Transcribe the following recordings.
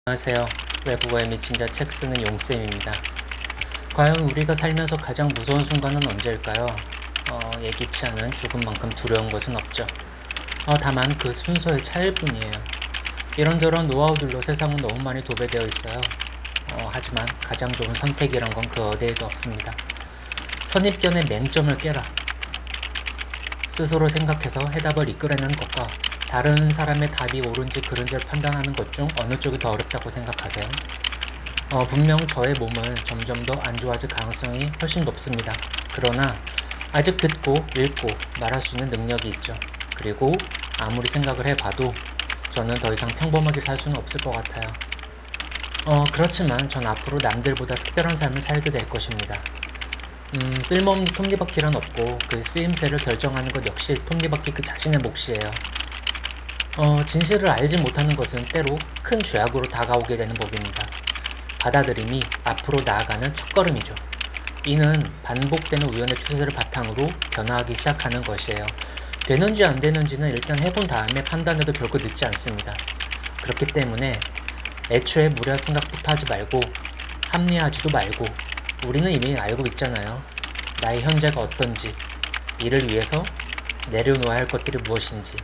안녕하세요. 외국어에 미친 자 책 쓰는 용쌤입니다. 과연 우리가 살면서 가장 무서운 순간은 언제일까요? 예기치 않은 죽음만큼 두려운 것은 없죠. 다만 그 순서의 차이일 뿐이에요. 이런저런 노하우들로 세상은 너무 많이 도배되어 있어요. 하지만 가장 좋은 선택이란 건 그 어디에도 없습니다. 선입견의 맹점을 깨라. 스스로 생각해서 해답을 이끌어내는 것과 다른 사람의 답이 옳은지 그른지를 판단하는 것 중 어느 쪽이 더 어렵다고 생각하세요? 분명 저의 몸은 점점 더 안 좋아질 가능성이 훨씬 높습니다. 그러나 아직 듣고 읽고 말할 수 있는 능력이 있죠. 그리고 아무리 생각을 해봐도 저는 더 이상 평범하게 살 수는 없을 것 같아요. 그렇지만 전 앞으로 남들보다 특별한 삶을 살게 될 것입니다. 쓸모없는 톱니바퀴란 없고 그 쓰임새를 결정하는 것 역시 톱니바퀴 그 자신의 몫이에요. 진실을 알지 못하는 것은 때로 큰 죄악으로 다가오게 되는 법입니다. 받아들임이 앞으로 나아가는 첫걸음이죠. 이는 반복되는 우연의 추세를 바탕으로 변화하기 시작하는 것이에요. 되는지 안 되는지는 일단 해본 다음에 판단해도 결코 늦지 않습니다. 그렇기 때문에 애초에 무리할 생각부터 하지 말고 합리화하지도 말고 우리는 이미 알고 있잖아요. 나의 현재가 어떤지, 이를 위해서 내려놓아야 할 것들이 무엇인지,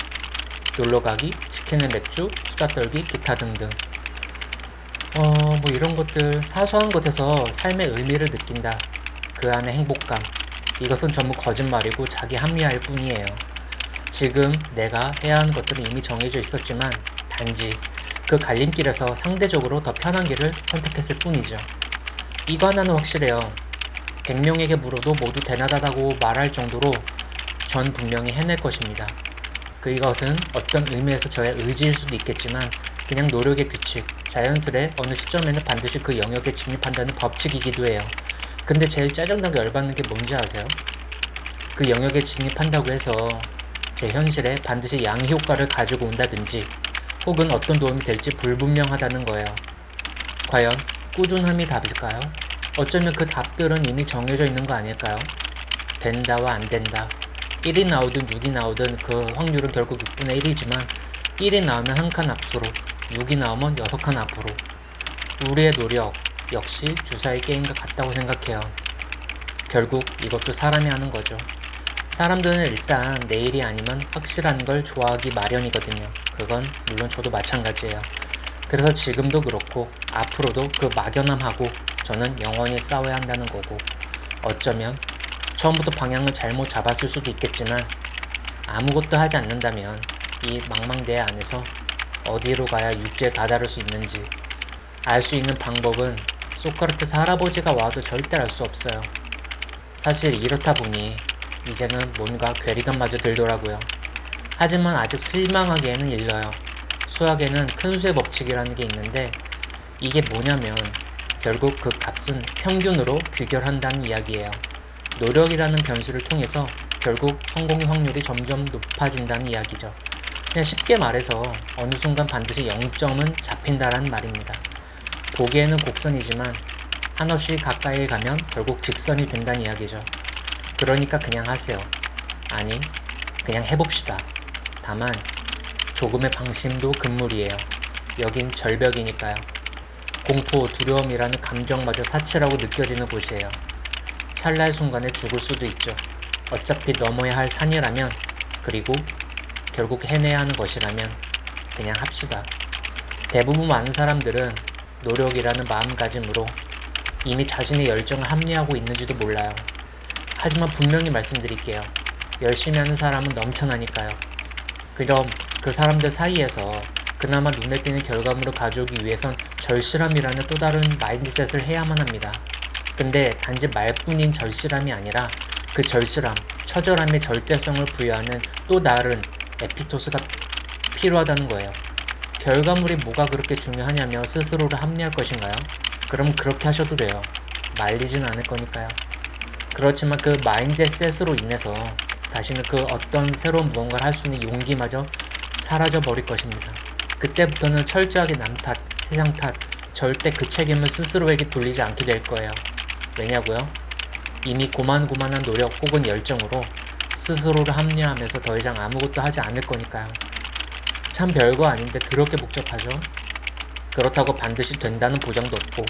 놀러가기, 치킨에 맥주, 수다 떨기, 기타 등등. 이런 것들 사소한 것에서 삶의 의미를 느낀다. 그 안의 행복감. 이것은 전부 거짓말이고 자기 합리화일 뿐이에요. 지금 내가 해야 하는 것들은 이미 정해져 있었지만 단지 그 갈림길에서 상대적으로 더 편한 길을 선택했을 뿐이죠. 이거 하나는 확실해요. 100명에게 물어도 모두 대낮하다고 말할 정도로 전 분명히 해낼 것입니다. 이것은 어떤 의미에서 저의 의지일 수도 있겠지만 그냥 노력의 규칙, 자연스레 어느 시점에는 반드시 그 영역에 진입한다는 법칙이기도 해요. 근데 제일 짜증나게 열받는 게 뭔지 아세요? 그 영역에 진입한다고 해서 제 현실에 반드시 양의 효과를 가지고 온다든지 혹은 어떤 도움이 될지 불분명하다는 거예요. 과연 꾸준함이 답일까요? 어쩌면 그 답들은 이미 정해져 있는 거 아닐까요? 된다와 안 된다. 1이 나오든 6이 나오든 그 확률은 결국 6분의 1이지만 1이 나오면 한 칸 앞으로, 6이 나오면 6칸 앞으로. 우리의 노력 역시 주사위 게임과 같다고 생각해요. 결국 이것도 사람이 하는 거죠. 사람들은 일단 내일이 아니면 확실한 걸 좋아하기 마련이거든요. 그건 물론 저도 마찬가지예요. 그래서 지금도 그렇고 앞으로도 그 막연함하고 저는 영원히 싸워야 한다는 거고, 어쩌면 처음부터 방향을 잘못 잡았을 수도 있겠지만 아무것도 하지 않는다면 이 망망대해 안에서 어디로 가야 육지에 다다를 수 있는지 알 수 있는 방법은 소크라테스 할아버지가 와도 절대 알 수 없어요. 사실 이렇다 보니 이제는 뭔가 괴리감마저 들더라고요. 하지만 아직 실망하기에는 일러요. 수학에는 큰 수의 법칙이라는 게 있는데 이게 뭐냐면 결국 그 값은 평균으로 귀결한다는 이야기예요. 노력이라는 변수를 통해서 결국 성공의 확률이 점점 높아진다는 이야기죠. 그냥 쉽게 말해서 어느 순간 반드시 0점은 잡힌다라는 말입니다. 보기에는 곡선이지만 한없이 가까이 가면 결국 직선이 된다는 이야기죠. 그러니까 그냥 하세요. 아니, 그냥 해봅시다. 다만 조금의 방심도 금물이에요. 여긴 절벽이니까요. 공포, 두려움이라는 감정마저 사치라고 느껴지는 곳이에요. 찰나의 순간에 죽을 수도 있죠. 어차피 넘어야 할 산이라면, 그리고 결국 해내야 하는 것이라면 그냥 합시다. 대부분 많은 사람들은 노력이라는 마음가짐으로 이미 자신의 열정을 합리화하고 있는지도 몰라요. 하지만 분명히 말씀드릴게요. 열심히 하는 사람은 넘쳐나니까요. 그럼 그 사람들 사이에서 그나마 눈에 띄는 결과물을 가져오기 위해선 절실함이라는 또 다른 마인드셋을 해야만 합니다. 근데 단지 말뿐인 절실함이 아니라 그 절실함, 처절함의 절대성을 부여하는 또 다른 에피토스가 필요하다는 거예요. 결과물이 뭐가 그렇게 중요하냐며 스스로를 합리할 것인가요? 그럼 그렇게 하셔도 돼요. 말리진 않을 거니까요. 그렇지만 그 마인드셋으로 인해서 다시는 그 어떤 새로운 무언가를 할 수 있는 용기마저 사라져 버릴 것입니다. 그때부터는 철저하게 남 탓, 세상 탓, 절대 그 책임을 스스로에게 돌리지 않게 될 거예요. 왜냐고요? 이미 고만고만한 노력 혹은 열정으로 스스로를 합리화하면서 더 이상 아무것도 하지 않을 거니까요. 참 별거 아닌데 그렇게 복잡하죠? 그렇다고 반드시 된다는 보장도 없고,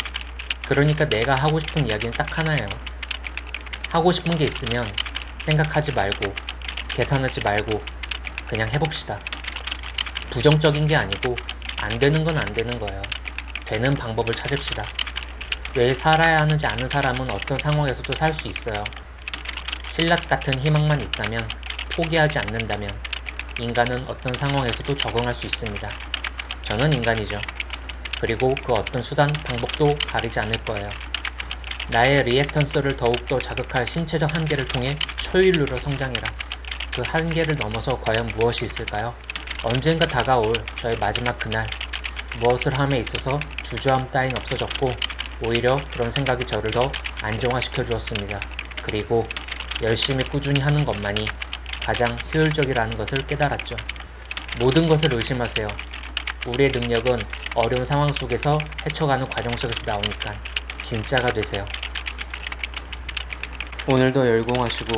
그러니까 내가 하고 싶은 이야기는 딱 하나예요. 하고 싶은 게 있으면 생각하지 말고, 계산하지 말고, 그냥 해봅시다. 부정적인 게 아니고, 안 되는 건 안 되는 거예요. 되는 방법을 찾읍시다. 왜 살아야 하는지 아는 사람은 어떤 상황에서도 살 수 있어요. 신라 같은 희망만 있다면, 포기하지 않는다면, 인간은 어떤 상황에서도 적응할 수 있습니다. 저는 인간이죠. 그리고 그 어떤 수단, 방법도 가리지 않을 거예요. 나의 리액턴스를 더욱더 자극할 신체적 한계를 통해 초일류로 성장해라. 그 한계를 넘어서 과연 무엇이 있을까요? 언젠가 다가올 저의 마지막 그날, 무엇을 함에 있어서 주저함 따윈 없어졌고, 오히려 그런 생각이 저를 더 안정화시켜 주었습니다. 그리고 열심히 꾸준히 하는 것만이 가장 효율적이라는 것을 깨달았죠. 모든 것을 의심하세요. 우리의 능력은 어려운 상황 속에서 헤쳐가는 과정 속에서 나오니까 진짜가 되세요. 오늘도 열공하시고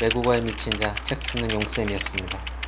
외국어에 미친 자 책 쓰는 용쌤이었습니다.